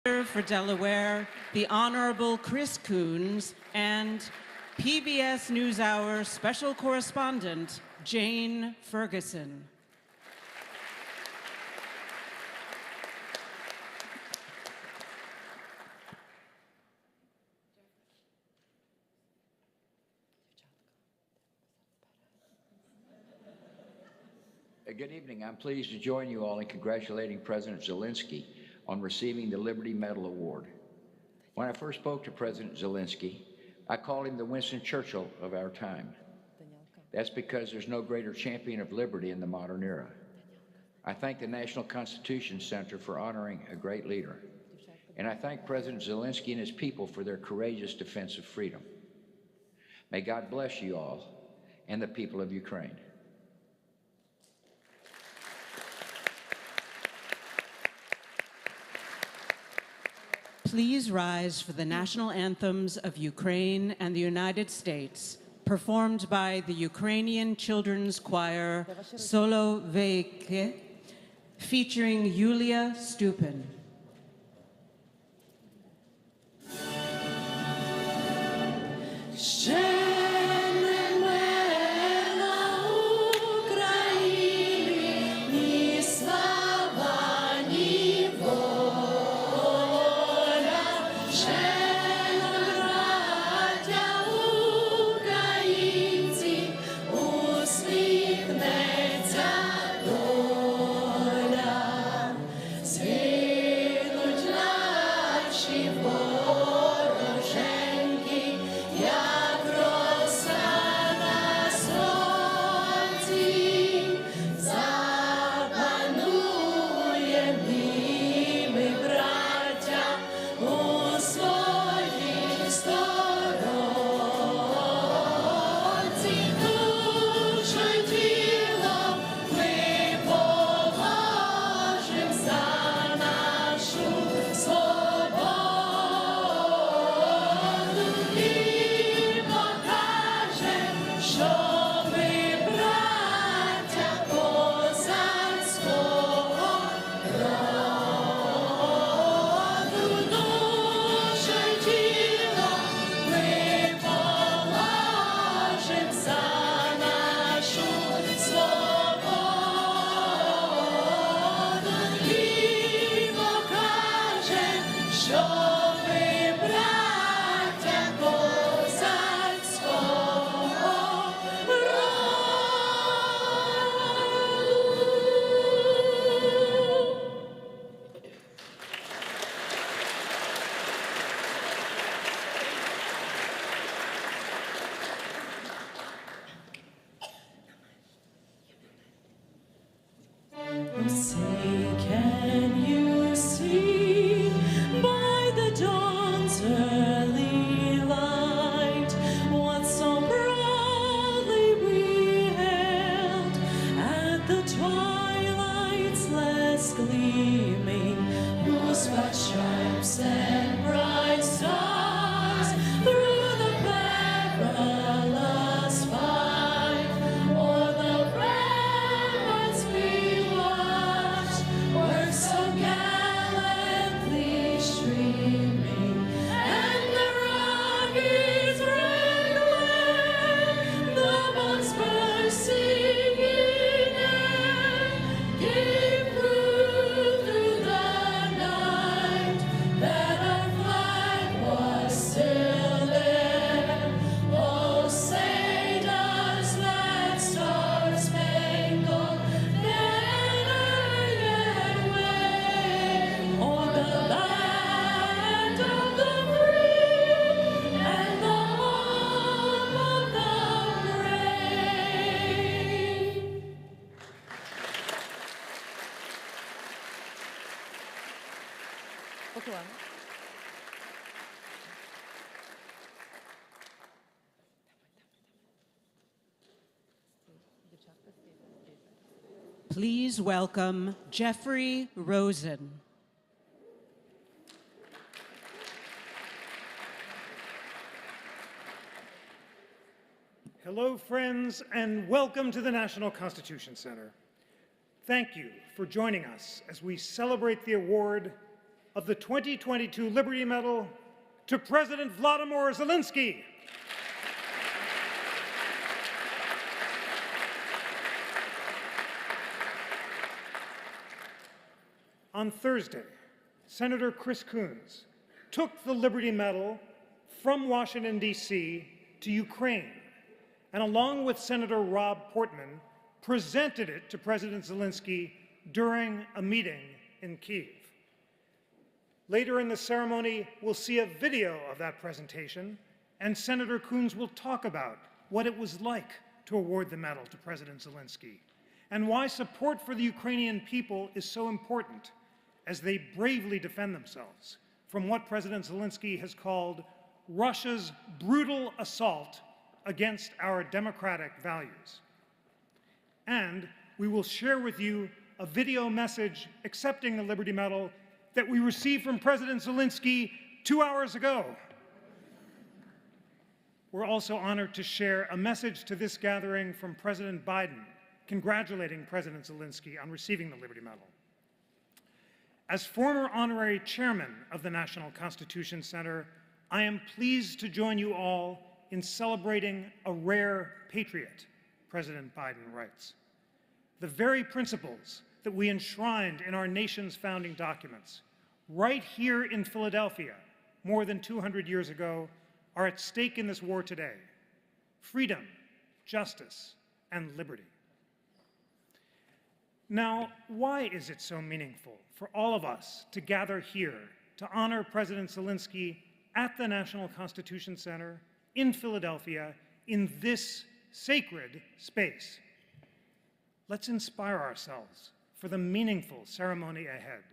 for Delaware, the Honorable Chris Coons, and PBS NewsHour Special Correspondent Jane Ferguson. Good evening. I'm pleased to join you all in congratulating President Zelensky on receiving the Liberty Medal Award. When I first spoke to President Zelensky, I called him the Winston Churchill of our time. That's because there's no greater champion of liberty in the modern era. I thank the National Constitution Center for honoring a great leader. And I thank President Zelensky and his people for their courageous defense of freedom. May God bless you all and the people of Ukraine. Please rise for the national anthems of Ukraine and the United States, performed by the Ukrainian Children's Choir Solo Veike, featuring Yulia Stupin. Please welcome Jeffrey Rosen. Hello, friends, and welcome to the National Constitution Center. Thank you for joining us as we celebrate the award of the 2022 Liberty Medal to President Vladimir Zelensky. On Thursday, Senator Chris Coons took the Liberty Medal from Washington, D.C. to Ukraine, and along with Senator Rob Portman, presented it to President Zelensky during a meeting in Kyiv. Later in the ceremony, we'll see a video of that presentation, and Senator Coons will talk about what it was like to award the medal to President Zelensky, and why support for the Ukrainian people is so important as they bravely defend themselves from what President Zelensky has called Russia's brutal assault against our democratic values. And we will share with you a video message accepting the Liberty Medal that we received from President Zelensky 2 hours ago. We're also honored to share a message to this gathering from President Biden, congratulating President Zelensky on receiving the Liberty Medal. As former honorary chairman of the National Constitution Center, I am pleased to join you all in celebrating a rare patriot, President Biden writes. The very principles that we enshrined in our nation's founding documents, right here in Philadelphia, more than 200 years ago, are at stake in this war today: freedom, justice, and liberty. Now, why is it so meaningful for all of us to gather here to honor President Zelensky at the National Constitution Center in Philadelphia in this sacred space? Let's inspire ourselves for the meaningful ceremony ahead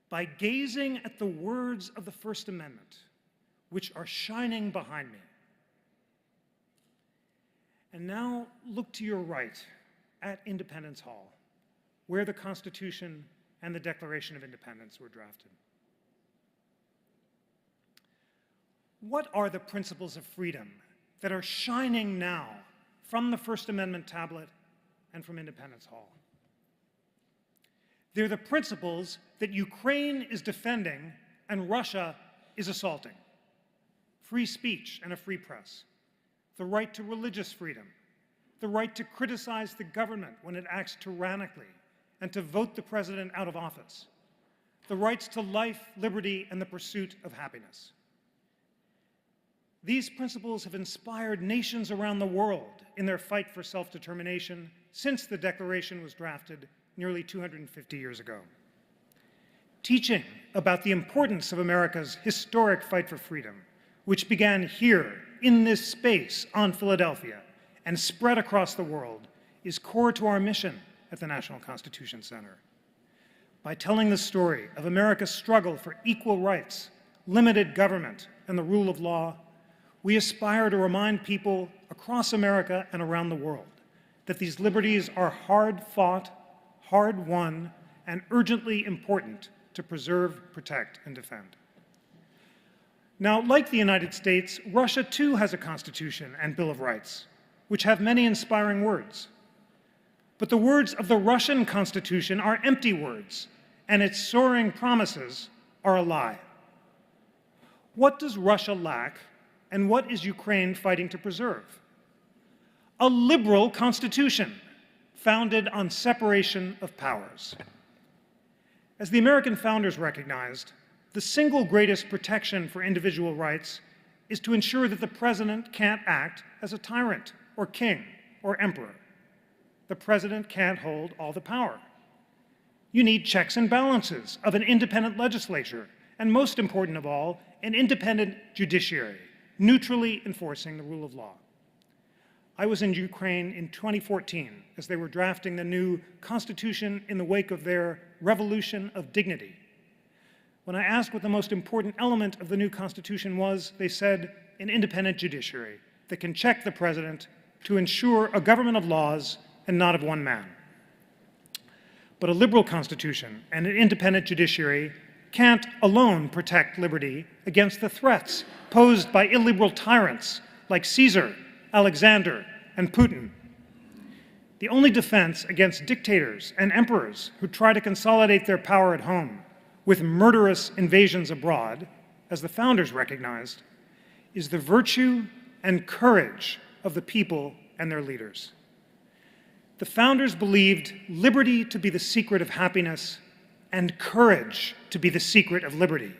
by gazing at the words of the First Amendment, which are shining behind me. And now look to your right at Independence Hall, where the Constitution and the Declaration of Independence were drafted. What are the principles of freedom that are shining now from the First Amendment tablet and from Independence Hall? They're the principles that Ukraine is defending and Russia is assaulting: free speech and a free press, the right to religious freedom, the right to criticize the government when it acts tyrannically and to vote the president out of office, the rights to life, liberty, and the pursuit of happiness. These principles have inspired nations around the world in their fight for self-determination since the Declaration was drafted nearly 250 years ago. Teaching about the importance of America's historic fight for freedom, which began here in this space on Philadelphia and spread across the world, is core to our mission at the National Constitution Center. By telling the story of America's struggle for equal rights, limited government, and the rule of law, we aspire to remind people across America and around the world that these liberties are hard-fought, hard-won, and urgently important to preserve, protect, and defend. Now, like the United States, Russia too has a constitution and Bill of Rights, which have many inspiring words. But the words of the Russian Constitution are empty words, and its soaring promises are a lie. What does Russia lack, and what is Ukraine fighting to preserve? A liberal constitution founded on separation of powers. As the American founders recognized, the single greatest protection for individual rights is to ensure that the president can't act as a tyrant or king or emperor. The president can't hold all the power. You need checks and balances of an independent legislature, and most important of all, an independent judiciary, neutrally enforcing the rule of law. I was in Ukraine in 2014 as they were drafting the new constitution in the wake of their revolution of dignity. When I asked what the most important element of the new constitution was, they said an independent judiciary that can check the president to ensure a government of laws and not of one man. But a liberal constitution and an independent judiciary can't alone protect liberty against the threats posed by illiberal tyrants like Caesar, Alexander, and Putin. The only defense against dictators and emperors who try to consolidate their power at home with murderous invasions abroad, as the founders recognized, is the virtue and courage of the people and their leaders. The founders believed liberty to be the secret of happiness and courage to be the secret of liberty,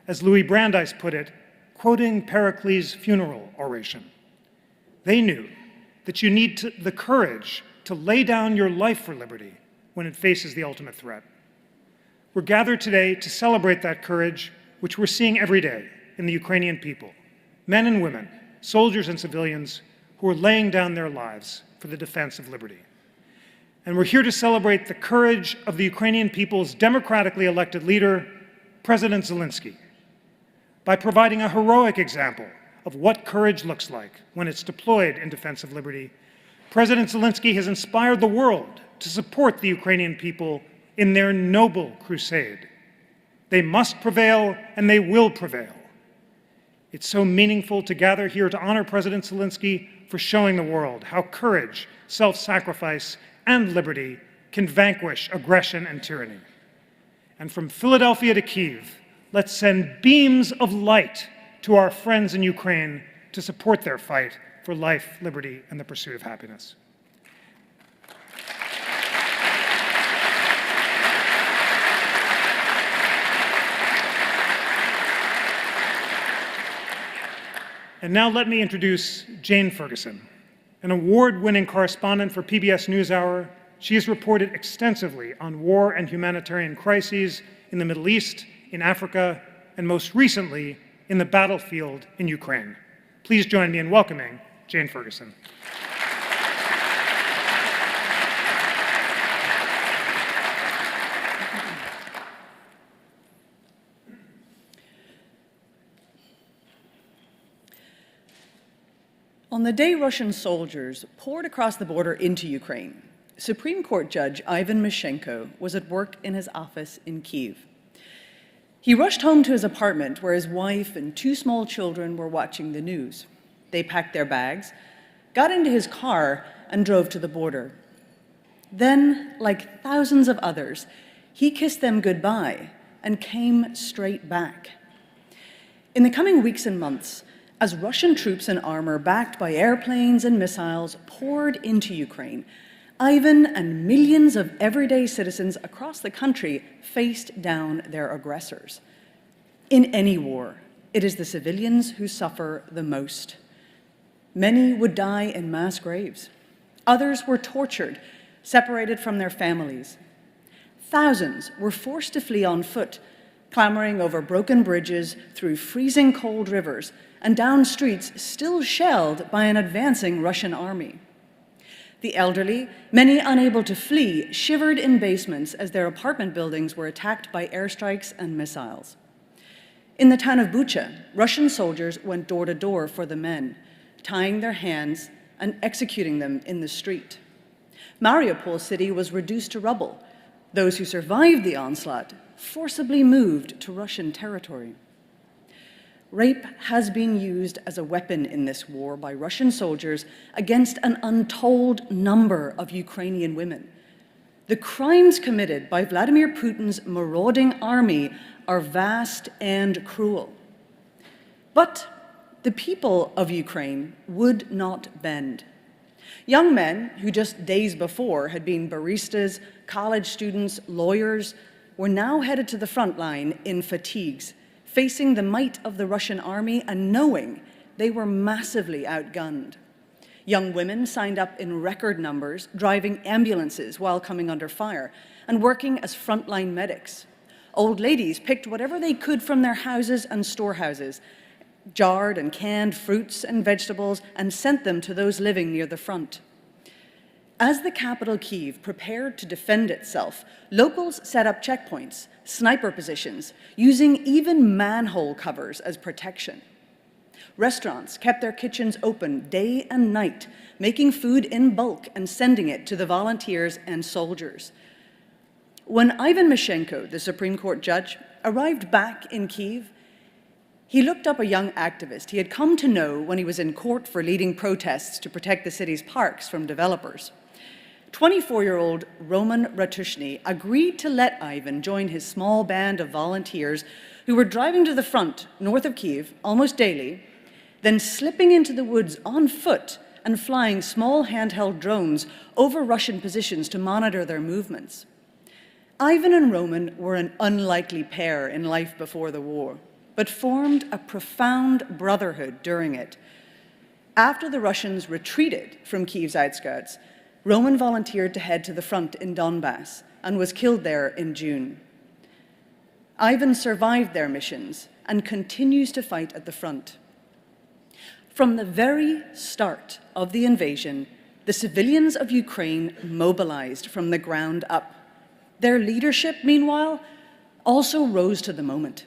as Louis Brandeis put it, quoting Pericles' funeral oration. They knew that you need the courage to lay down your life for liberty when it faces the ultimate threat. We're gathered today to celebrate that courage, which we're seeing every day in the Ukrainian people, men and women, soldiers and civilians, who are laying down their lives for the defense of liberty. And we're here to celebrate the courage of the Ukrainian people's democratically elected leader, President Zelensky, by providing a heroic example of what courage looks like when it's deployed in defense of liberty. President Zelensky has inspired the world to support the Ukrainian people in their noble crusade. They must prevail, and they will prevail. It's so meaningful to gather here to honor President Zelensky for showing the world how courage, self-sacrifice, and liberty can vanquish aggression and tyranny. And from Philadelphia to Kyiv, let's send beams of light to our friends in Ukraine to support their fight for life, liberty, and the pursuit of happiness. And now let me introduce Jane Ferguson, an award-winning correspondent for PBS NewsHour. She has reported extensively on war and humanitarian crises in the Middle East, in Africa, and most recently, in the battlefield in Ukraine. Please join me in welcoming Jane Ferguson. On the day Russian soldiers poured across the border into Ukraine, Supreme Court Judge Ivan Mishenko was at work in his office in Kyiv. He rushed home to his apartment where his wife and 2 small children were watching the news. They packed their bags, got into his car, and drove to the border. Then, like thousands of others, he kissed them goodbye and came straight back. In the coming weeks and months, as Russian troops in armor backed by airplanes and missiles poured into Ukraine, Ivan and millions of everyday citizens across the country faced down their aggressors. In any war, it is the civilians who suffer the most. Many would die in mass graves. Others were tortured, separated from their families. Thousands were forced to flee on foot, clambering over broken bridges, through freezing cold rivers, and down streets still shelled by an advancing Russian army. The elderly, many unable to flee, shivered in basements as their apartment buildings were attacked by airstrikes and missiles. In the town of Bucha, Russian soldiers went door to door for the men, tying their hands and executing them in the street. Mariupol city was reduced to rubble. Those who survived the onslaught forcibly moved to Russian territory. Rape has been used as a weapon in this war by Russian soldiers against an untold number of Ukrainian women. The crimes committed by Vladimir Putin's marauding army are vast and cruel. But the people of Ukraine would not bend. Young men who just days before had been baristas, college students, lawyers, were now headed to the front line in fatigues, facing the might of the Russian army and knowing they were massively outgunned. Young women signed up in record numbers, driving ambulances while coming under fire and working as frontline medics. Old ladies picked whatever they could from their houses and storehouses, jarred and canned fruits and vegetables, and sent them to those living near the front. As the capital, Kyiv, prepared to defend itself, locals set up checkpoints, sniper positions, using even manhole covers as protection. Restaurants kept their kitchens open day and night, making food in bulk and sending it to the volunteers and soldiers. When Ivan Mishenko, the Supreme Court judge, arrived back in Kyiv, he looked up a young activist he had come to know when he was in court for leading protests to protect the city's parks from developers. 24-year-old Roman Ratushny agreed to let Ivan join his small band of volunteers who were driving to the front north of Kyiv almost daily, then slipping into the woods on foot and flying small handheld drones over Russian positions to monitor their movements. Ivan and Roman were an unlikely pair in life before the war, but formed a profound brotherhood during it. After the Russians retreated from Kyiv's outskirts, Roman volunteered to head to the front in Donbass and was killed there in June. Ivan survived their missions and continues to fight at the front. From the very start of the invasion, the civilians of Ukraine mobilized from the ground up. Their leadership, meanwhile, also rose to the moment.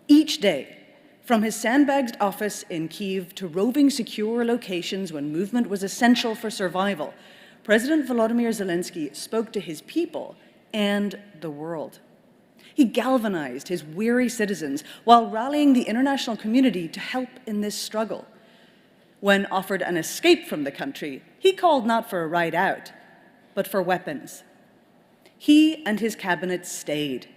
Each day, from his sandbagged office in Kyiv to roving secure locations when movement was essential for survival, President Volodymyr Zelensky spoke to his people and the world. He galvanized his weary citizens while rallying the international community to help in this struggle. When offered an escape from the country, he called not for a ride out, but for weapons. He and his cabinet stayed,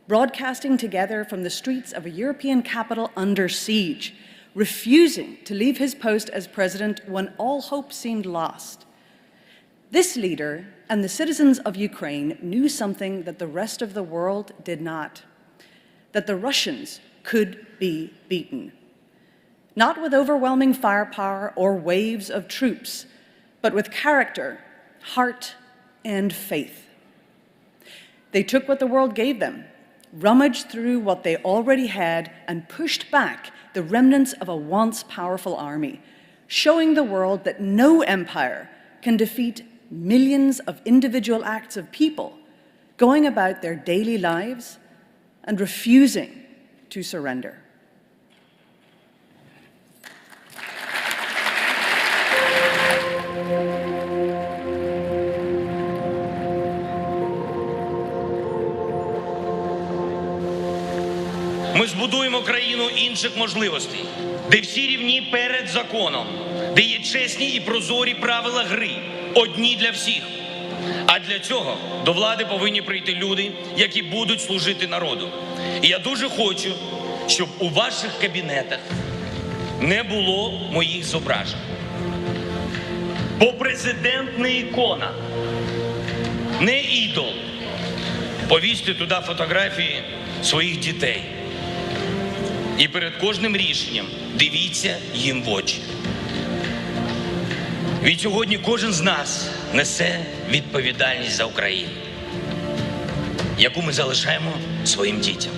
broadcasting together from the streets of a European capital under siege, refusing to leave his post as president when all hope seemed lost. This leader and the citizens of Ukraine knew something that the rest of the world did not, that the Russians could be beaten. Not with overwhelming firepower or waves of troops, but with character, heart, and faith. They took what the world gave them, rummaged through what they already had, and pushed back the remnants of a once powerful army, showing the world that no empire can defeat millions of individual acts of people going about their daily lives and refusing to surrender. Ми збудуємо країну інших можливостей, де всі рівні перед законом, де є чесні і прозорі правила гри, одні для всіх. А для цього до влади повинні прийти люди, які будуть служити народу. І я дуже хочу, щоб у ваших кабінетах не було моїх зображень. Бо президент не ікона, не ідол. Повісьте туди фотографії своїх дітей. І перед кожним рішенням дивіться їм в очі. Відсьогодні кожен з нас несе відповідальність за Україну, яку ми залишаємо своїм дітям.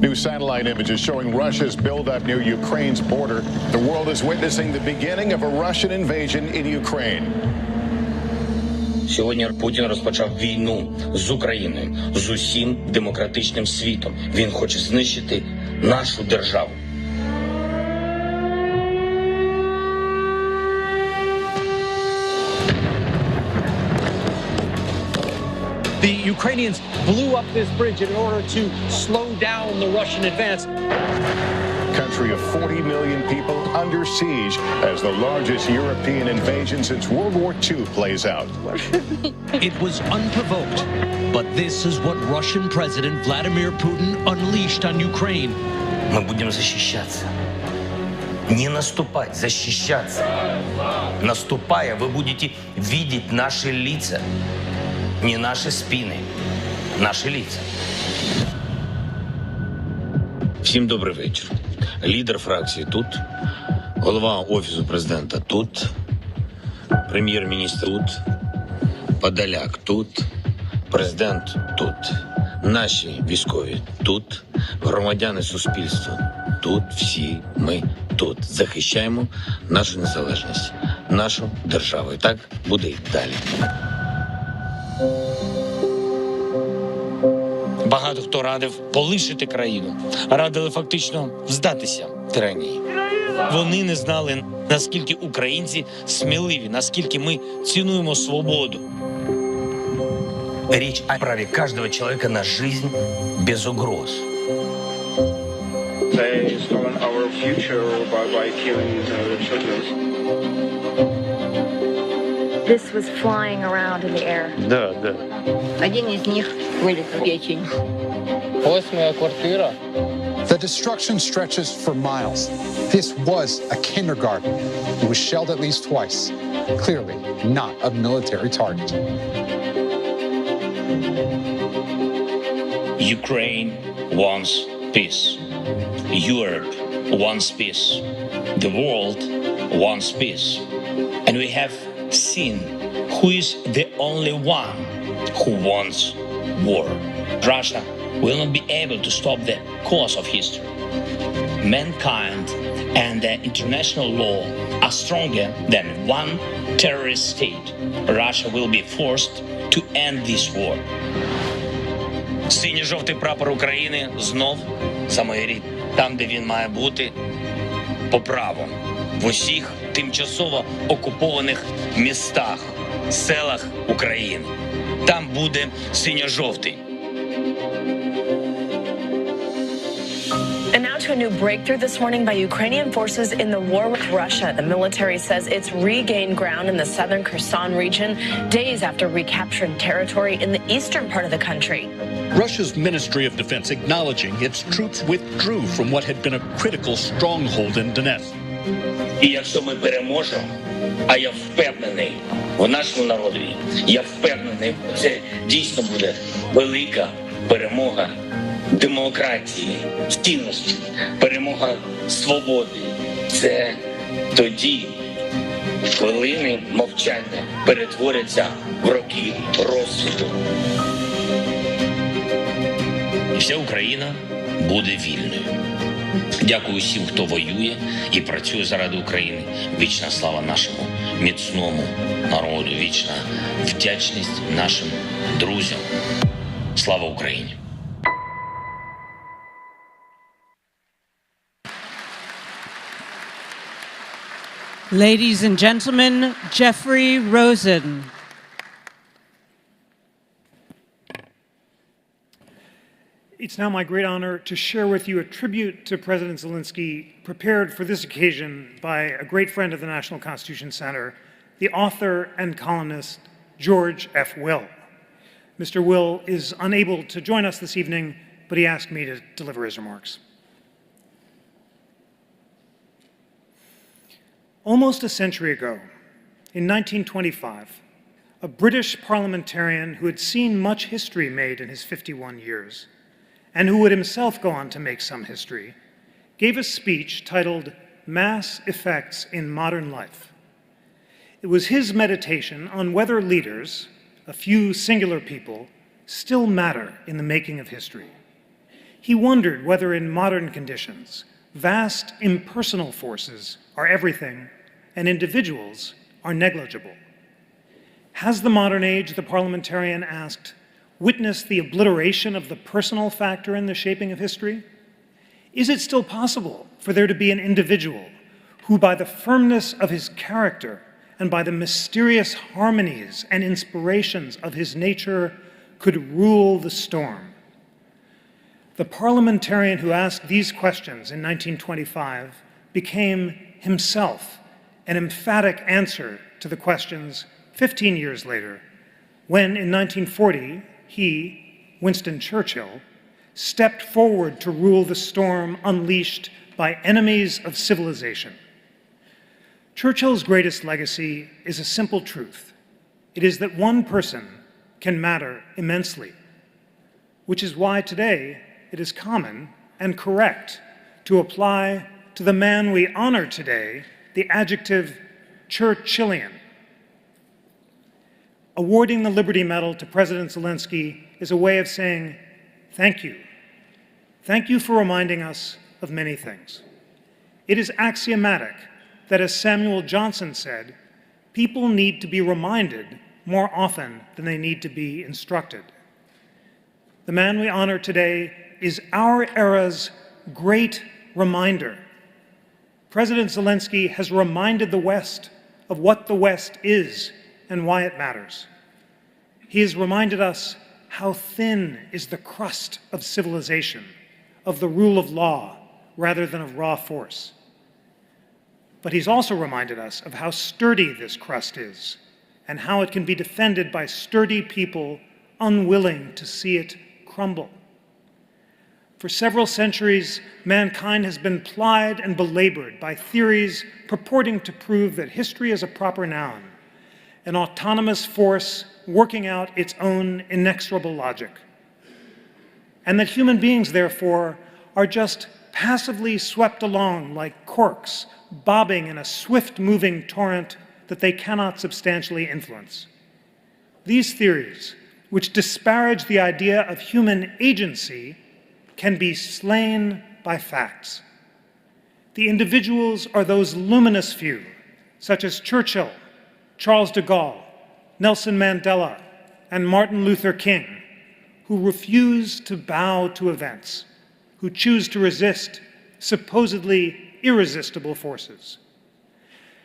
New satellite images showing Russia's buildup near Ukraine's border. The world is witnessing the beginning of a Russian invasion in Ukraine. Сьогодні Путін розпочав війну з Україною, з усім демократичним світом. Він хоче знищити нашу державу. The Ukrainians blew up this bridge in order to slow down the Russian advance. Country of 40 million people under siege as the largest European invasion since World War II plays out. It was unprovoked, but this is what Russian President Vladimir Putin unleashed on Ukraine. Мы будем защищаться. Не наступать, защищаться. Наступая, вы будете видеть наши лица. Не наши спины, наши лица. Всім добрий вечір. Лідер фракції тут, голова Офісу президента тут, прем'єр-міністр тут, Подоляк тут, президент тут, наші військові тут, громадяни суспільства тут, всі ми тут. Захищаємо нашу незалежність, нашу державу. І так буде і далі. Багато хто радив полишити країну, радили фактично здатися тиранії. Вони не знали, наскільки українці сміливі, наскільки ми цінуємо свободу. Речь о праве каждого человека на жизнь без угроз. They stolen our future by killing children. This was flying around in the air. Да, да. Один из них вылез в печень. 8-я квартира. The destruction stretches for miles. This was a kindergarten. It was shelled at least twice. Clearly not a military target. Ukraine wants peace. Europe wants peace. The world wants peace. And we have seen who is the only one who wants war. Russia will not be able to stop the course of history. Mankind and the international law are stronger than one terrorist state. Russia will be forced to end this war. Синьо-жовтий прапор України знов самоєрід, там, де він має бути, по праву, в усіх тимчасово окупованих містах, селах України. Там буде синьо-жовтий. And now to a new breakthrough this morning by Ukrainian forces in the war with Russia. The military says it's regained ground in the southern Kherson region days after recapturing territory in the eastern part of the country. Russia's Ministry of Defense acknowledging its troops withdrew from what had been a critical stronghold in Donetsk. І якщо ми переможемо, а я впевнений в нашому народі, я впевнений, це дійсно буде велика перемога демократії, цінності, перемога свободи. Це тоді хвилини мовчання перетворяться в роки розсуду. І вся Україна буде вільною. Дякую всім, хто воює і працює заради України. Вічна слава нашому міцному народу, вічна вдячність нашим друзям. Слава Україні! Ladies and gentlemen, Jeffrey Rosen. It's now my great honor to share with you a tribute to President Zelensky prepared for this occasion by a great friend of the National Constitution Center, the author and columnist George F. Will. Mr. Will is unable to join us this evening, but he asked me to deliver his remarks. Almost a century ago, in 1925, a British parliamentarian who had seen much history made in his 51 years, and who would himself go on to make some history, gave a speech titled Mass Effects in Modern Life. It was his meditation on whether leaders, a few singular people, still matter in the making of history. He wondered whether in modern conditions, vast impersonal forces are everything and individuals are negligible. Has the modern age, the parliamentarian asked, witnessed the obliteration of the personal factor in the shaping of history? Is it still possible for there to be an individual who, by the firmness of his character and by the mysterious harmonies and inspirations of his nature, could rule the storm? The parliamentarian who asked these questions in 1925 became himself an emphatic answer to the questions 15 years later, when in 1940, he, Winston Churchill, stepped forward to rule the storm unleashed by enemies of civilization. Churchill's greatest legacy is a simple truth. It is that one person can matter immensely, which is why today it is common and correct to apply to the man we honor today the adjective Churchillian. Awarding the Liberty Medal to President Zelensky is a way of saying thank you. Thank you for reminding us of many things. It is axiomatic that, as Samuel Johnson said, people need to be reminded more often than they need to be instructed. The man we honor today is our era's great reminder. President Zelensky has reminded the West of what the West is and why it matters. He has reminded us how thin is the crust of civilization, of the rule of law, rather than of raw force. But he's also reminded us of how sturdy this crust is, and how it can be defended by sturdy people unwilling to see it crumble. For several centuries, mankind has been plied and belabored by theories purporting to prove that history is a proper noun, an autonomous force working out its own inexorable logic, and that human beings, therefore, are just passively swept along like corks bobbing in a swift-moving torrent that they cannot substantially influence. These theories, which disparage the idea of human agency, can be slain by facts. The individuals are those luminous few, such as Churchill, Charles de Gaulle, Nelson Mandela, and Martin Luther King, who refuse to bow to events, who choose to resist supposedly irresistible forces.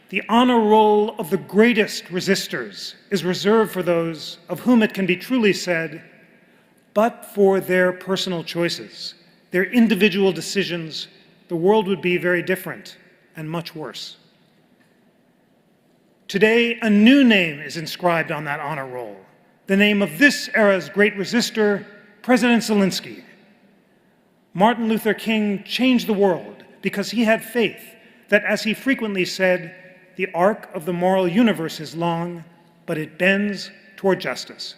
The honor roll of the greatest resistors is reserved for those of whom it can be truly said, but for their personal choices, their individual decisions, the world would be very different and much worse. Today, a new name is inscribed on that honor roll, the name of this era's great resistor, President Zelensky. Martin Luther King changed the world because he had faith that, as he frequently said, the arc of the moral universe is long, but it bends toward justice.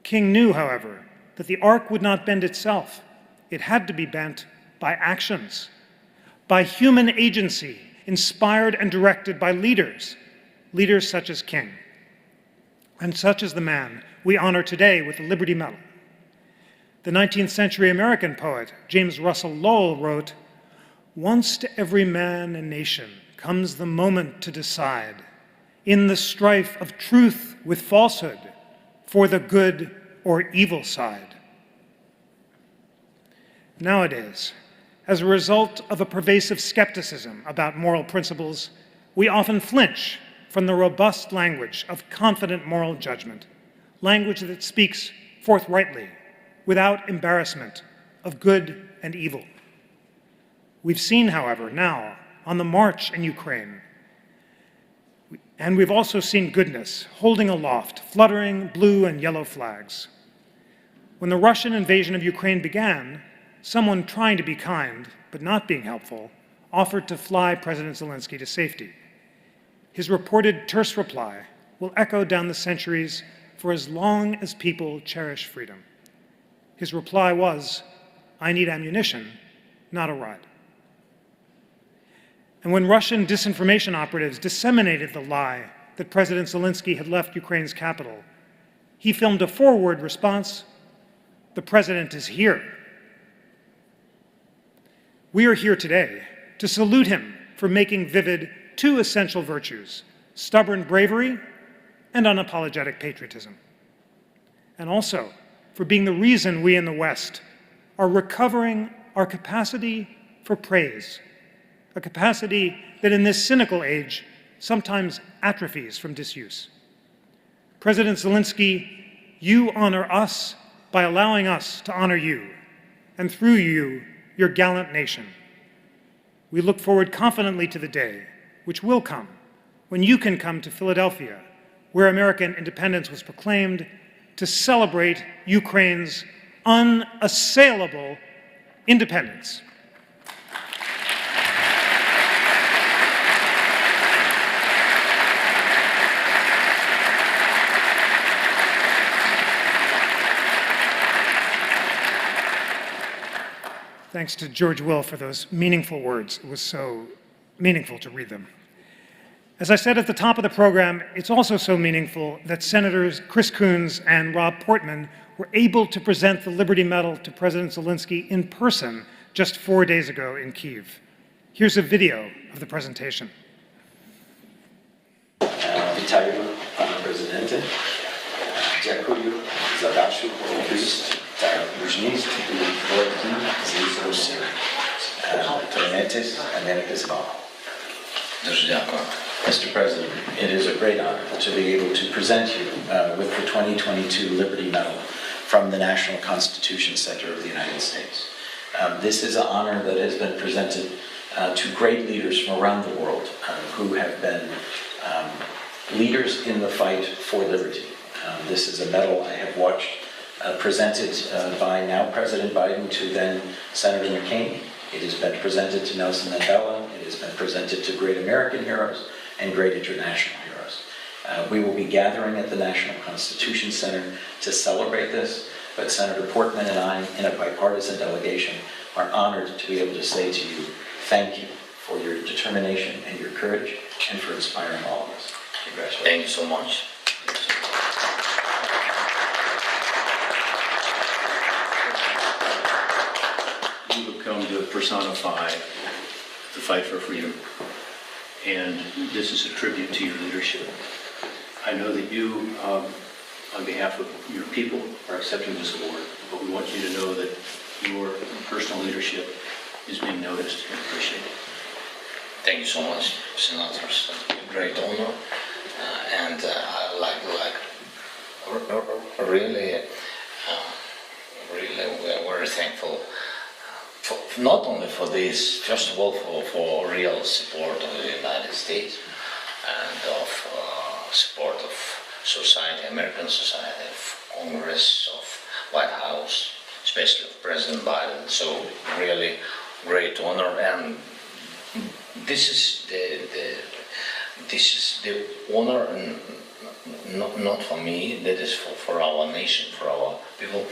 King knew, however, that the arc would not bend itself. It had to be bent by actions, by human agency, inspired and directed by leaders such as King. And such is the man we honor today with the Liberty Medal. The 19th century American poet James Russell Lowell wrote, "Once to every man and nation comes the moment to decide, in the strife of truth with falsehood, for the good or evil side." Nowadays, as a result of a pervasive skepticism about moral principles, we often flinch from the robust language of confident moral judgment, language that speaks forthrightly, without embarrassment, of good and evil. We've seen, however, now, on the march in Ukraine, and we've also seen goodness holding aloft, fluttering blue and yellow flags. When the Russian invasion of Ukraine began, someone trying to be kind, but not being helpful, offered to fly President Zelensky to safety. His reported terse reply will echo down the centuries for as long as people cherish freedom. His reply was, "I need ammunition, not a ride." And when Russian disinformation operatives disseminated the lie that President Zelensky had left Ukraine's capital, he filmed a forward response, "The president is here." We are here today to salute him for making vivid two essential virtues, stubborn bravery and unapologetic patriotism, and also for being the reason we in the West are recovering our capacity for praise, a capacity that in this cynical age sometimes atrophies from disuse. President Zelensky, you honor us by allowing us to honor you, and through you, your gallant nation. We look forward confidently to the day, which will come, when you can come to Philadelphia, where American independence was proclaimed, to celebrate Ukraine's unassailable independence. Thanks to George Will for those meaningful words. It was so meaningful to read them. As I said at the top of the program, it's also so meaningful that Senators Chris Coons and Rob Portman were able to present the Liberty Medal to President Zelensky in person just 4 days ago in Kyiv. Here's a video of the presentation. Вітаю, пане президенте. Дякую за вашу мудрість та мужність у боротьбі з Росією. Тримайтесь, а не Дуже дякую. Mr. President, it is a great honor to be able to present you with the 2022 Liberty Medal from the National Constitution Center of the United States. This is an honor that has been presented to great leaders from around the world who have been leaders in the fight for liberty. This is a medal I have watched presented by now President Biden to then Senator McCain. It has been presented to Nelson Mandela. It has been presented to great American heroes and great international heroes. We will be gathering at the National Constitution Center to celebrate this, but Senator Portman and I, in a bipartisan delegation, are honored to be able to say to you, thank you for your determination and your courage and for inspiring all of us. Congratulations. Thank you so much. You have come to personify the fight for freedom, and this is a tribute to your leadership. I know that you, on behalf of your people, are accepting this award, but we want you to know that your personal leadership is being noticed and appreciated. Thank you so much, Senators. Great honor, and really, we're thankful. Not only for this, first of all, for real support of the United States and of support of society, American society, of Congress, of White House, especially of President Biden. So really great honor, and this is the honor, and not for me. That is for our nation, for our people.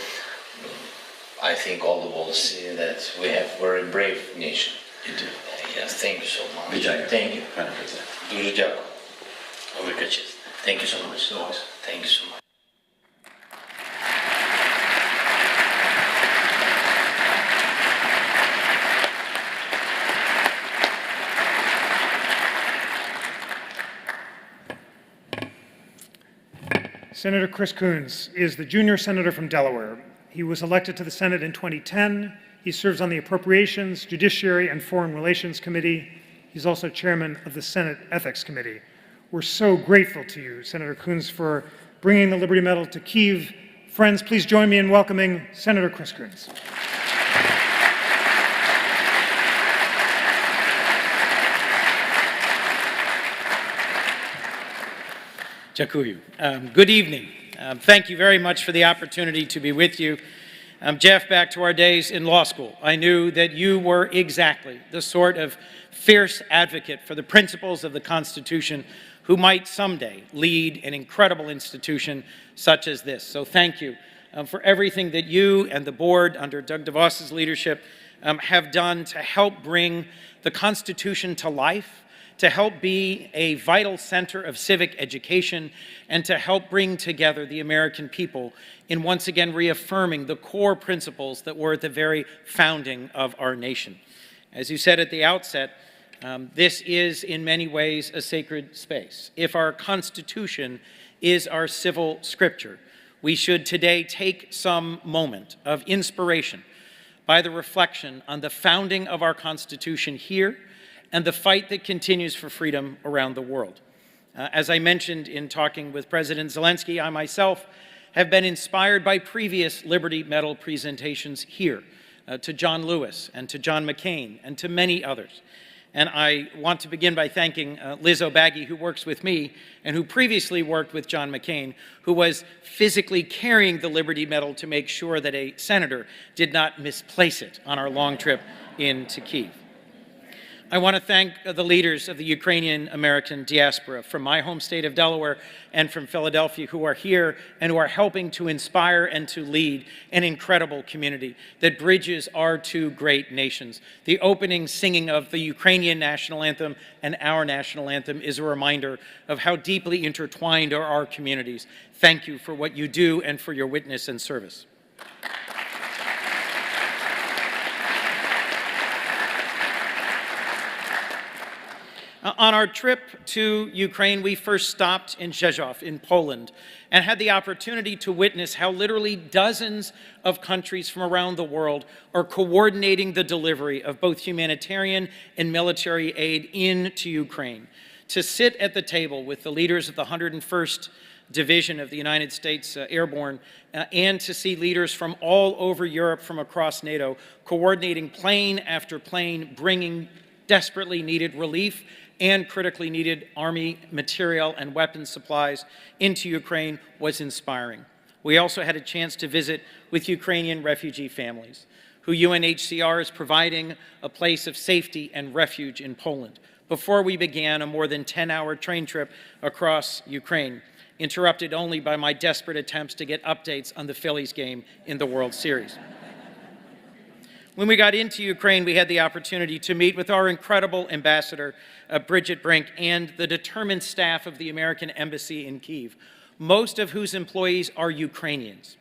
I think all the world see that we have a very brave nation. You do. Yes, thank you so much. Вітаю. Thank you. Пане президенте. Дуже дякую. Велика честь. Thank you so much. Thank you so much. Senator Chris Coons is the junior senator from Delaware. He was elected to the Senate in 2010. He serves on the Appropriations, Judiciary, and Foreign Relations Committee. He's also chairman of the Senate Ethics Committee. We're so grateful to you, Senator Coons, for bringing the Liberty Medal to Kyiv. Friends, please join me in welcoming Senator Chris Coons. Dziękuję. Good evening. Thank you very much for the opportunity to be with you. Jeff, back to our days in law school, I knew that you were exactly the sort of fierce advocate for the principles of the Constitution who might someday lead an incredible institution such as this. So thank you for everything that you and the board under Doug DeVos's leadership have done to help bring the Constitution to life, to help be a vital center of civic education, and to help bring together the American people in once again reaffirming the core principles that were at the very founding of our nation. As you said at the outset, this is in many ways a sacred space. If our Constitution is our civil scripture, we should today take some moment of inspiration by the reflection on the founding of our Constitution here and the fight that continues for freedom around the world. As I mentioned in talking with President Zelensky, I myself have been inspired by previous Liberty Medal presentations here to John Lewis and to John McCain and to many others. And I want to begin by thanking Liz O'Baggy, who works with me and who previously worked with John McCain, who was physically carrying the Liberty Medal to make sure that a senator did not misplace it on our long trip into Kyiv. I want to thank the leaders of the Ukrainian-American diaspora from my home state of Delaware and from Philadelphia who are here and who are helping to inspire and to lead an incredible community that bridges our two great nations. The opening singing of the Ukrainian national anthem and our national anthem is a reminder of how deeply intertwined are our communities. Thank you for what you do and for your witness and service. On our trip to Ukraine, we first stopped in Rzeszów in Poland and had the opportunity to witness how literally dozens of countries from around the world are coordinating the delivery of both humanitarian and military aid into Ukraine. to sit at the table with the leaders of the 101st Division of the United States Airborne, and to see leaders from all over Europe, from across NATO, coordinating plane after plane, bringing desperately needed relief and critically needed Army material and weapons supplies into Ukraine was inspiring. We also had a chance to visit with Ukrainian refugee families, who UNHCR is providing a place of safety and refuge in Poland, before we began a more than 10-hour train trip across Ukraine, interrupted only by my desperate attempts to get updates on the Phillies game in the World Series. When we got into Ukraine, we had the opportunity to meet with our incredible ambassador, Bridget Brink, and the determined staff of the American Embassy in Kyiv, most of whose employees are Ukrainians,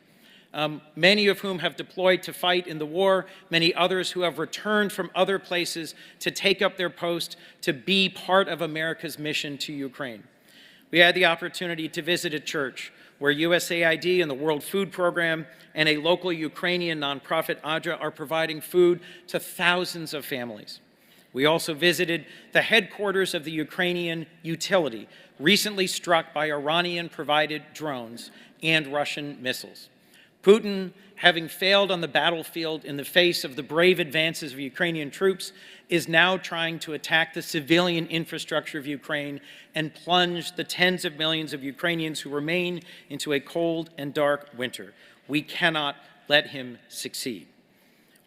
many of whom have deployed to fight in the war, many others who have returned from other places to take up their post to be part of America's mission to Ukraine. We had the opportunity to visit a church where USAID and the World Food Program and a local Ukrainian nonprofit, ADRA, are providing food to thousands of families. We also visited the headquarters of the Ukrainian utility, recently struck by Iranian-provided drones and Russian missiles. Putin, having failed on the battlefield in the face of the brave advances of Ukrainian troops, is now trying to attack the civilian infrastructure of Ukraine and plunge the tens of millions of Ukrainians who remain into a cold and dark winter. We cannot let him succeed.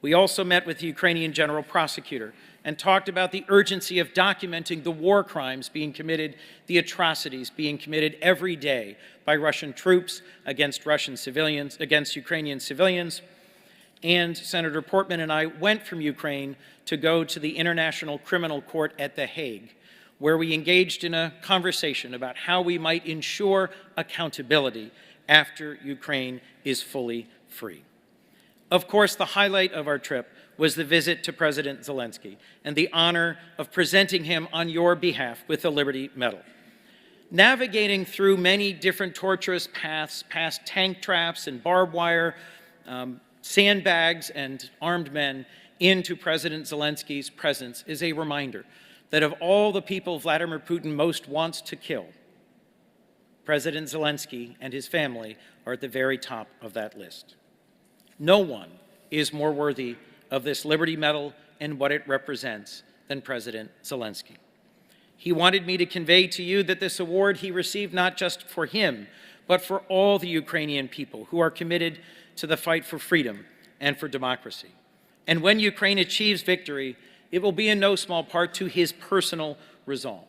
We also met with the Ukrainian General Prosecutor and talked about the urgency of documenting the war crimes being committed, the atrocities being committed every day by Russian troops against Russian civilians, against Ukrainian civilians. And Senator Portman and I went from Ukraine to go to the International Criminal Court at The Hague, where we engaged in a conversation about how we might ensure accountability after Ukraine is fully free. Of course, the highlight of our trip was the visit to President Zelensky and the honor of presenting him on your behalf with the Liberty Medal. Navigating through many different torturous paths, past tank traps and barbed wire, sandbags and armed men, into President Zelensky's presence is a reminder that of all the people Vladimir Putin most wants to kill, President Zelensky and his family are at the very top of that list. No one is more worthy of this Liberty Medal and what it represents than President Zelensky. He wanted me to convey to you that this award he received not just for him, but for all the Ukrainian people who are committed to the fight for freedom and for democracy. And when Ukraine achieves victory, it will be in no small part to his personal resolve.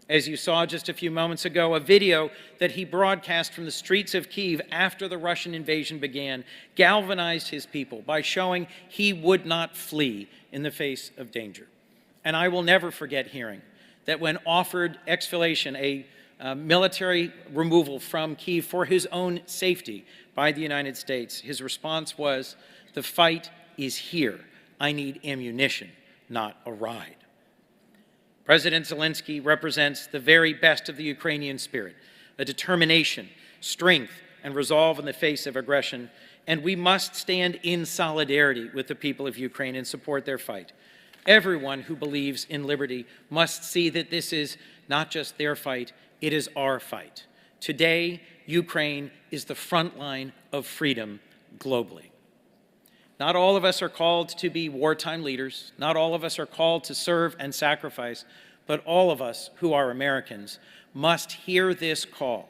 As you saw just a few moments ago, a video that he broadcast from the streets of Kyiv after the Russian invasion began galvanized his people by showing he would not flee in the face of danger. And I will never forget hearing that when offered exfiltration, a military removal from Kyiv for his own safety by the United States, his response was, "The fight is here. I need ammunition, not a ride." President Zelensky represents the very best of the Ukrainian spirit, a determination, strength, and resolve in the face of aggression, and we must stand in solidarity with the people of Ukraine and support their fight. Everyone who believes in liberty must see that this is not just their fight, it is our fight. Today, Ukraine is the front line of freedom globally. Not all of us are called to be wartime leaders. Not all of us are called to serve and sacrifice, but all of us who are Americans must hear this call.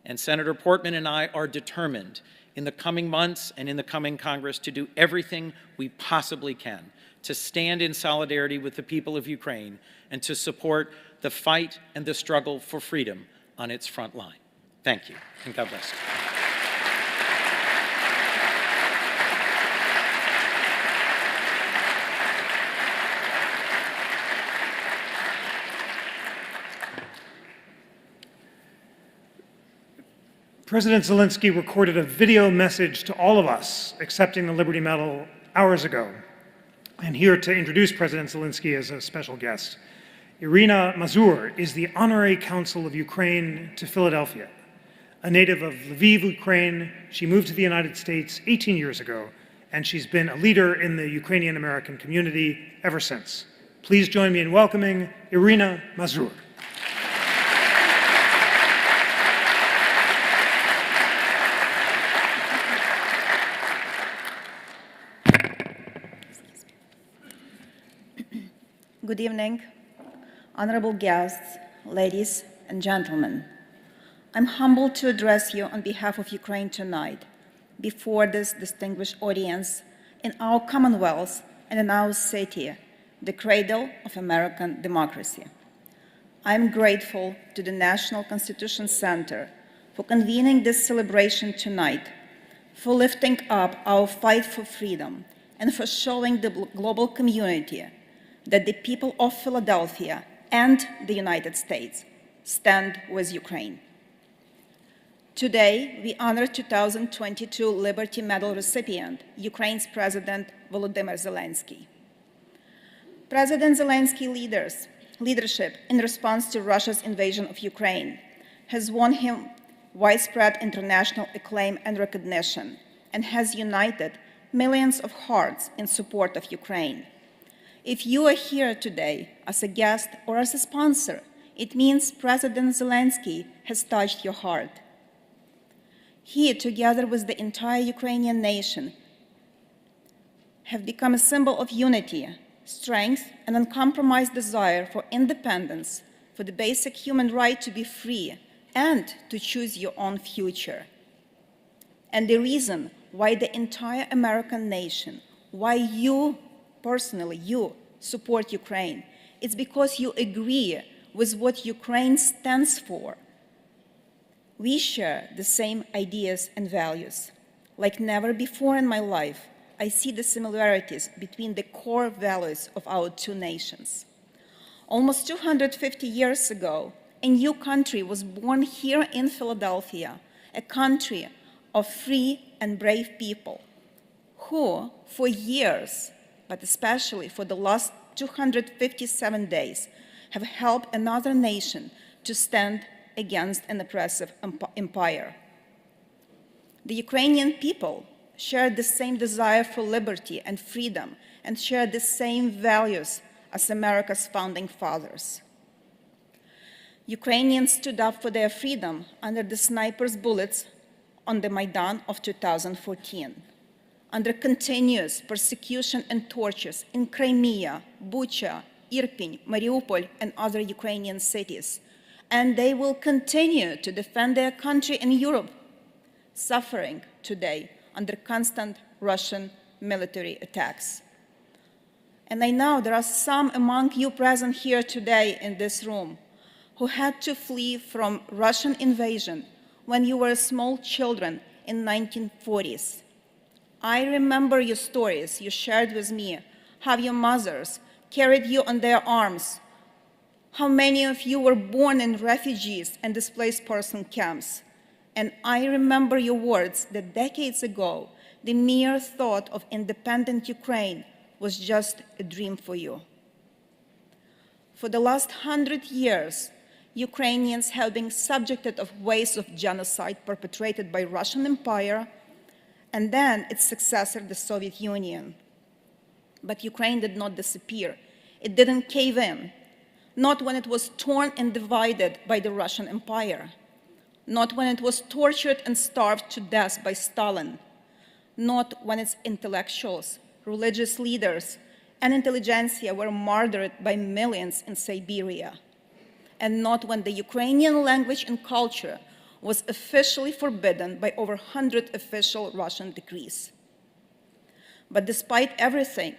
And Senator Portman and I are determined in the coming months and in the coming Congress to do everything we possibly can to stand in solidarity with the people of Ukraine and to support the fight and the struggle for freedom on its front line. Thank you, and God bless you. President Zelensky recorded a video message to all of us accepting the Liberty Medal hours ago. And here to introduce President Zelensky as a special guest, Irina Mazur is the Honorary Consul of Ukraine to Philadelphia. A native of Lviv, Ukraine, she moved to the United States 18 years ago, and she's been a leader in the Ukrainian-American community ever since. Please join me in welcoming Irina Mazur. Good evening, honorable guests, ladies and gentlemen. I'm humbled to address you on behalf of Ukraine tonight, before this distinguished audience in our Commonwealth and in our city, the cradle of American democracy. I'm grateful to the National Constitution Center for convening this celebration tonight, for lifting up our fight for freedom, and for showing the global community that the people of Philadelphia and the United States stand with Ukraine. Today, we honor 2022 Liberty Medal recipient, Ukraine's President Volodymyr Zelensky. President Zelensky's leadership in response to Russia's invasion of Ukraine has won him widespread international acclaim and recognition, and has united millions of hearts in support of Ukraine. If you are here today as a guest or as a sponsor, it means President Zelensky has touched your heart. He, together with the entire Ukrainian nation, have become a symbol of unity, strength, and uncompromised desire for independence, for the basic human right to be free and to choose your own future. And the reason why the entire American nation, why you, personally, you support Ukraine, it's because you agree with what Ukraine stands for. We share the same ideas and values. Like never before in my life, I see the similarities between the core values of our two nations. Almost 250 years ago, a new country was born here in Philadelphia, a country of free and brave people who, for years, but especially for the last 257 days, have helped another nation to stand against an oppressive empire. The Ukrainian people share the same desire for liberty and freedom and share the same values as America's founding fathers. Ukrainians stood up for their freedom under the snipers' bullets on the Maidan of 2014, under continuous persecution and tortures in Crimea, Bucha, Irpin, Mariupol, and other Ukrainian cities. And they will continue to defend their country in Europe, suffering today under constant Russian military attacks. And I know there are some among you present here today in this room who had to flee from Russian invasion when you were small children in 1940s. I remember your stories you shared with me, how your mothers carried you on their arms, how many of you were born in refugees and displaced person camps. And I remember your words that decades ago, the mere thought of independent Ukraine was just a dream for you. For the last 100 years, Ukrainians have been subjected of waves of genocide perpetrated by Russian Empire and then its successor, the Soviet Union. But Ukraine did not disappear. It didn't cave in, not when it was torn and divided by the Russian Empire, not when it was tortured and starved to death by Stalin, not when its intellectuals, religious leaders, and intelligentsia were murdered by millions in Siberia, and not when the Ukrainian language and culture was officially forbidden by over 100 official Russian decrees. But despite everything,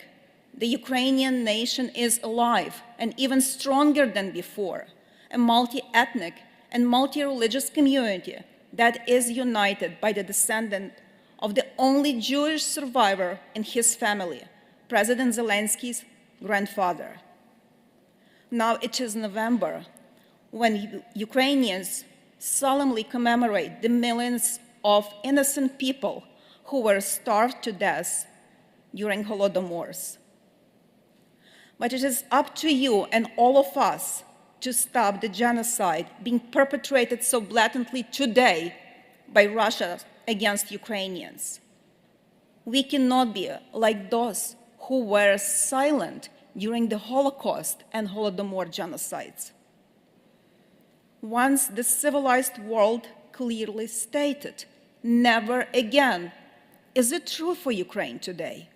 the Ukrainian nation is alive and even stronger than before, a multi-ethnic and multi-religious community that is united by the descendant of the only Jewish survivor in his family, President Zelensky's grandfather. Now it is November, when Ukrainians solemnly commemorate the millions of innocent people who were starved to death during Holodomors. But it is up to you and all of us to stop the genocide being perpetrated so blatantly today by Russia against Ukrainians. We cannot be like those who were silent during the Holocaust and Holodomor genocides. Once the civilized world clearly stated, never again. Is it true for Ukraine today?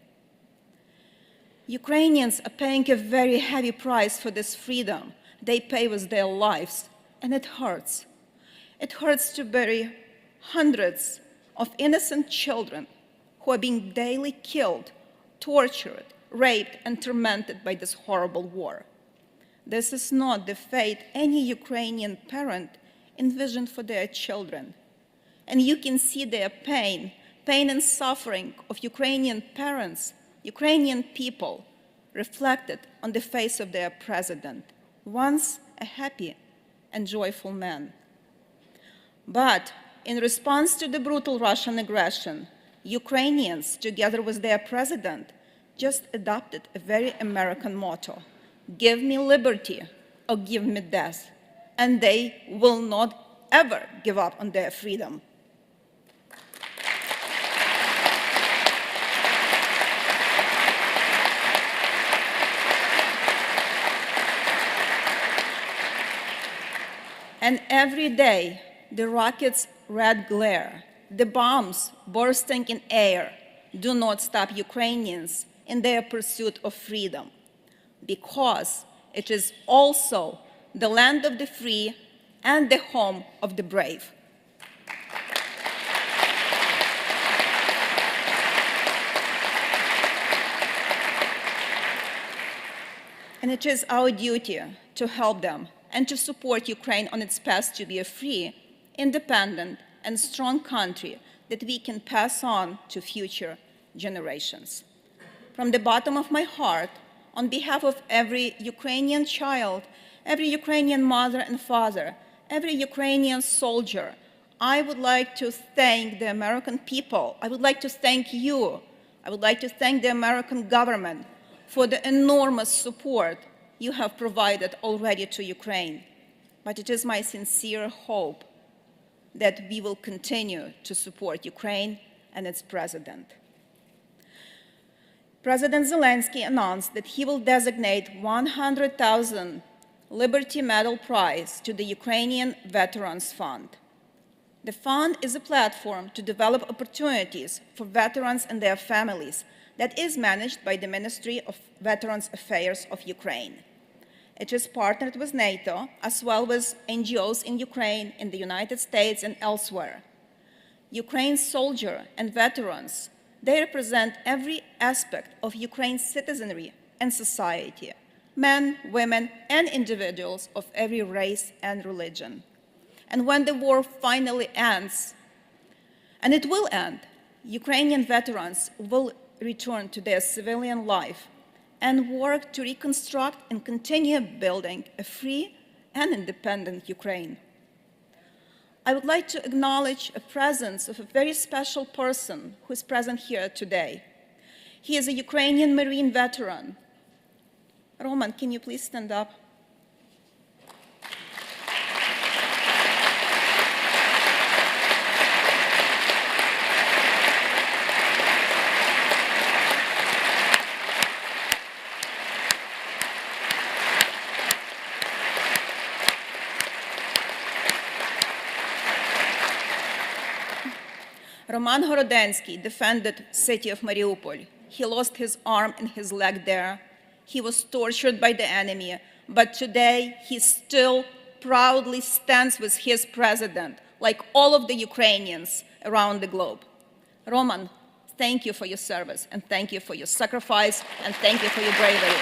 Ukrainians are paying a very heavy price for this freedom. They pay with their lives, and it hurts. It hurts to bury hundreds of innocent children who are being daily killed, tortured, raped, and tormented by this horrible war. This is not the fate any Ukrainian parent envisioned for their children. And you can see their pain and suffering of Ukrainian parents, Ukrainian people, reflected on the face of their president, once a happy and joyful man. But in response to the brutal Russian aggression, Ukrainians, together with their president, just adopted a very American motto: give me liberty or give me death. And they will not ever give up on their freedom. And every day, the rockets' red glare, the bombs bursting in air, do not stop Ukrainians in their pursuit of freedom, because it is also the land of the free and the home of the brave. And it is our duty to help them and to support Ukraine on its path to be a free, independent, and strong country that we can pass on to future generations. From the bottom of my heart, on behalf of every Ukrainian child, every Ukrainian mother and father, every Ukrainian soldier, I would like to thank the American people. I would like to thank you. I would like to thank the American government for the enormous support you have provided already to Ukraine. But it is my sincere hope that we will continue to support Ukraine and its president. President Zelensky announced that he will designate 100,000 Liberty Medal Prize to the Ukrainian Veterans Fund. The fund is a platform to develop opportunities for veterans and their families that is managed by the Ministry of Veterans Affairs of Ukraine. It is partnered with NATO, as well as NGOs in Ukraine, in the United States, and elsewhere. Ukraine's soldiers and veterans, they represent every aspect of Ukraine's citizenry and society, men, women, and individuals of every race and religion. And when the war finally ends, and it will end, Ukrainian veterans will return to their civilian life and work to reconstruct and continue building a free and independent Ukraine. I would like to acknowledge the presence of a very special person who is present here today. He is a Ukrainian Marine veteran. Roman, can you please stand up? Roman Horodensky defended the city of Mariupol. He lost his arm and his leg there. He was tortured by the enemy, but today he still proudly stands with his president, like all of the Ukrainians around the globe. Roman, thank you for your service, and thank you for your sacrifice, and thank you for your bravery.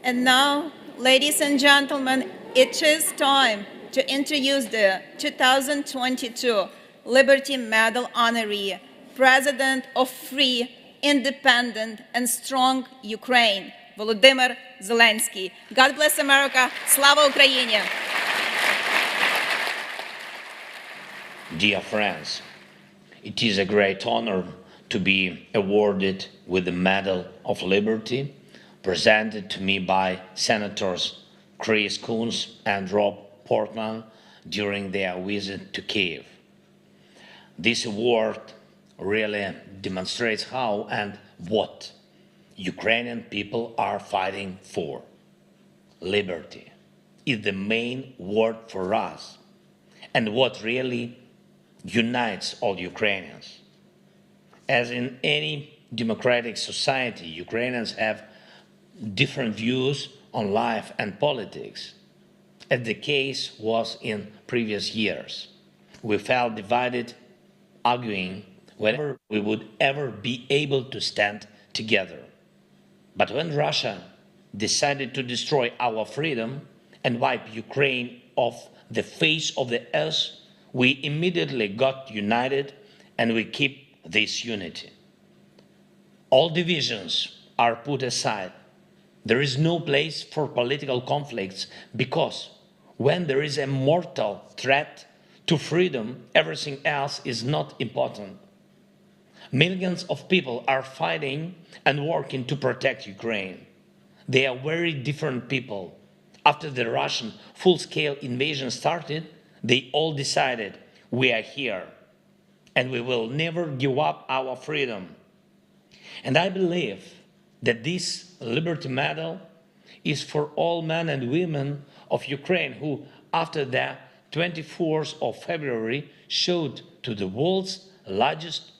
And now, ladies and gentlemen, it is time to introduce the 2022 Liberty Medal honoree, President of Free, Independent, and Strong Ukraine, Volodymyr Zelensky. God bless America. Slava Ukraini! Dear friends, it is a great honor to be awarded with the Medal of Liberty presented to me by Senators Chris Coons and Rob Portman during their visit to Kyiv. This award really demonstrates how and what Ukrainian people are fighting for. Liberty is the main word for us, and what really unites all Ukrainians. As in any democratic society, Ukrainians have different views on life and politics, as the case was in previous years. We felt divided, arguing whether we would ever be able to stand together. But when Russia decided to destroy our freedom and wipe Ukraine off the face of the earth, we immediately got united, and we keep this unity. All divisions are put aside. There is no place for political conflicts, because when there is a mortal threat to freedom, everything else is not important. Millions of people are fighting and working to protect Ukraine. They are very different people. After the Russian full-scale invasion started, they all decided, we are here, and we will never give up our freedom. And I believe that this Liberty Medal is for all men and women of Ukraine who, after the 24th of February, showed to the world's largest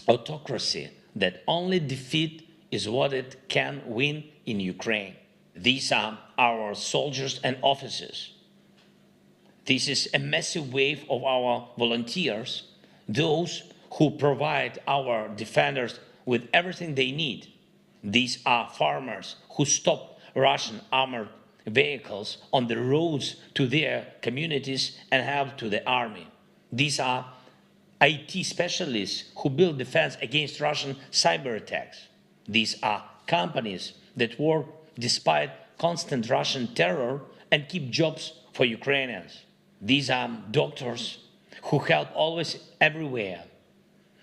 autocracy that only defeat is what it can win in Ukraine. These are our soldiers and officers. This is a massive wave of our volunteers, those who provide our defenders with everything they need. These are farmers who stop Russian armored vehicles on the roads to their communities and help to the army. These are IT specialists who build defense against Russian cyber attacks. These are companies that work despite constant Russian terror and keep jobs for Ukrainians. These are doctors who help always everywhere.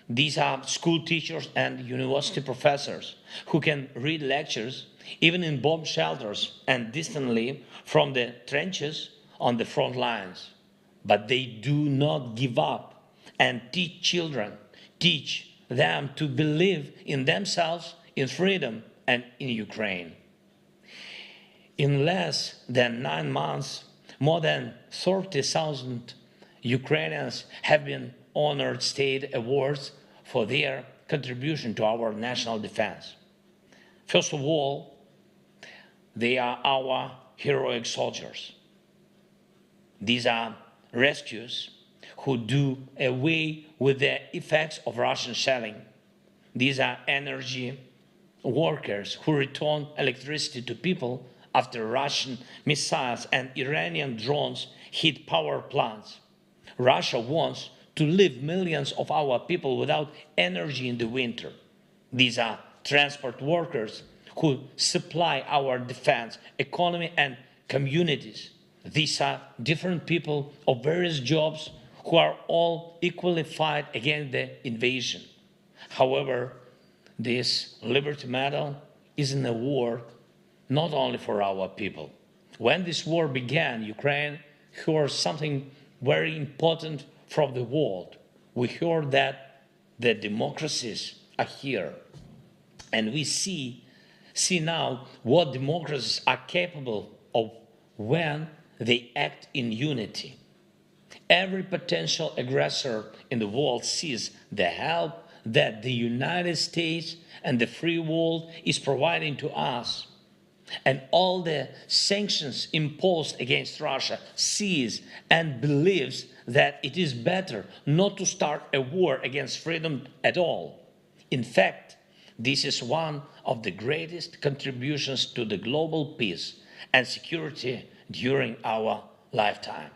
These are school teachers and university professors who can read lectures even in bomb shelters and distantly from the trenches on the front lines. But they do not give up and teach children, teach them to believe in themselves, in freedom, and in Ukraine. In less than 9 months, more than 30,000 Ukrainians have been honored state awards for their contribution to our national defense. First of all, they are our heroic soldiers. These are rescues who do away with the effects of Russian shelling. These are energy workers who return electricity to people after Russian missiles and Iranian drones hit power plants. Russia wants to leave millions of our people without energy in the winter. These are transport workers who supply our defense, economy, and communities. These are different people of various jobs who are all equally fight against the invasion. However, this Liberty Medal is an award not only for our people. When this war began, Ukraine heard something very important from the world. We heard that the democracies are here. And we see now what democracies are capable of when they act in unity. Every potential aggressor in the world sees the help that the United States and the free world is providing to us. And all the sanctions imposed against Russia sees and believes that it is better not to start a war against freedom at all. In fact, this is one of the greatest contributions to the global peace and security during our lifetime.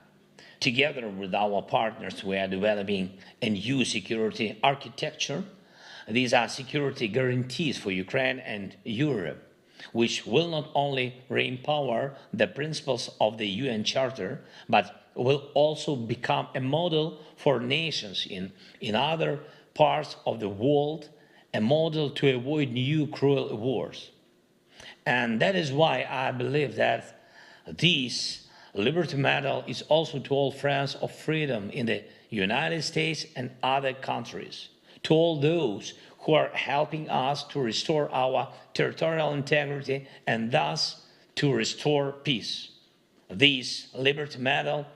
Together with our partners, we are developing a new security architecture. These are security guarantees for Ukraine and Europe, which will not only re-empower the principles of the UN Charter, but will also become a model for nations in other parts of the world, a model to avoid new cruel wars. And that is why I believe that this Liberty Medal is also to all friends of freedom in the United States and other countries, to all those who are helping us to restore our territorial integrity and thus to restore peace. This Liberty Medal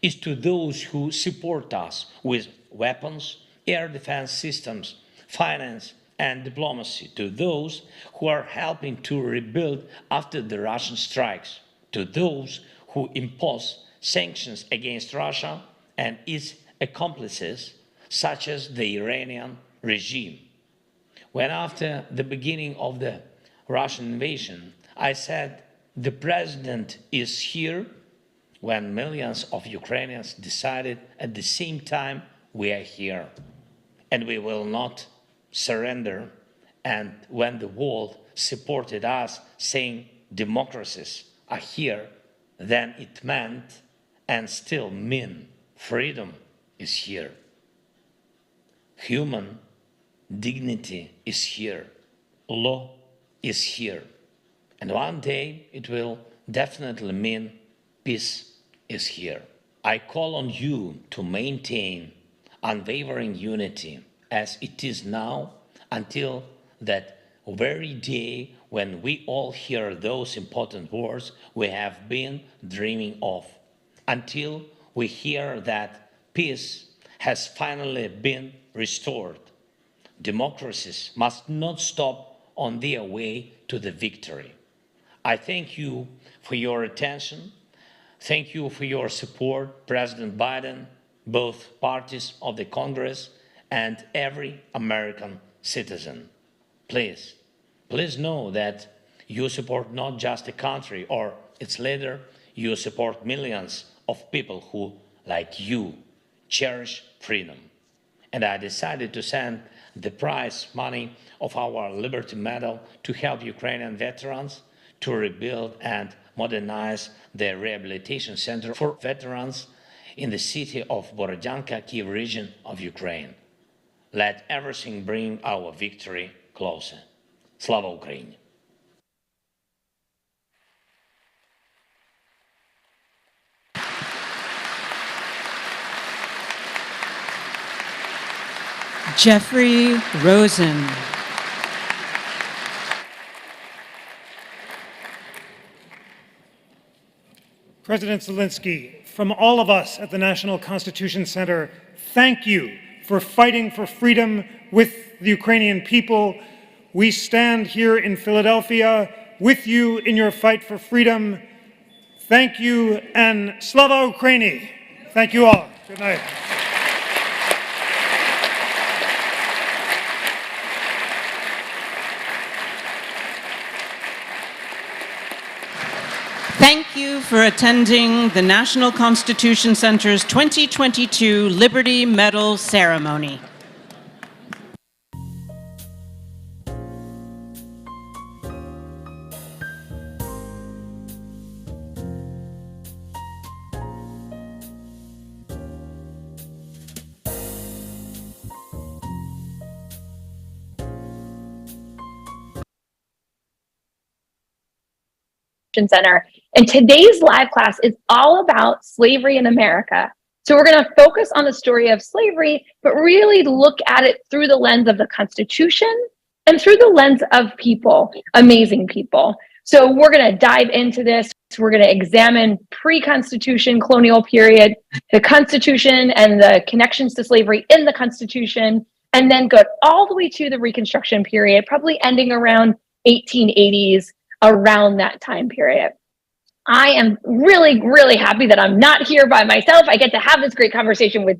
is to those who support us with weapons, air defense systems, finance, and diplomacy, to those who are helping to rebuild after the Russian strikes, to those who impose sanctions against Russia and its accomplices, such as the Iranian regime. When after the beginning of the Russian invasion, I said the president is here, when millions of Ukrainians decided at the same time we are here and we will not surrender, and when the world supported us saying democracies are here, then it meant and still mean freedom is here. Human dignity is here. Law is here. And one day it will definitely mean peace is here. I call on you to maintain unwavering unity as it is now until that very day when we all hear those important words we have been dreaming of, until we hear that peace has finally been restored. Democracies must not stop on their way to the victory. I thank you for your attention. Thank you for your support, President Biden, both parties of the Congress, and every American citizen. Please know that you support not just a country or its leader, you support millions of people who, like you, cherish freedom. And I decided to send the prize money of our Liberty Medal to help Ukrainian veterans to rebuild and modernize the rehabilitation center for veterans in the city of Borodyanka, Kyiv region of Ukraine. Let everything bring our victory closer. Slava Ukraini! Jeffrey Rosen. President Zelensky, from all of us at the National Constitution Center, thank you for fighting for freedom with the Ukrainian people. We stand here in Philadelphia with you in your fight for freedom. Thank you, and Slava Ukraini. Thank you all. Good night. Thank you for attending the National Constitution Center's 2022 Liberty Medal ceremony. Center. And today's live class is all about slavery in America. So we're going to focus on the story of slavery, but really look at it through the lens of the Constitution and through the lens of people, amazing people. So we're going to dive into this. We're going to examine pre-Constitution colonial period, the Constitution and the connections to slavery in the Constitution, and then go all the way to the Reconstruction period, probably ending around 1880s, around that time period. I am really, really happy that I'm not here by myself. I get to have this great conversation with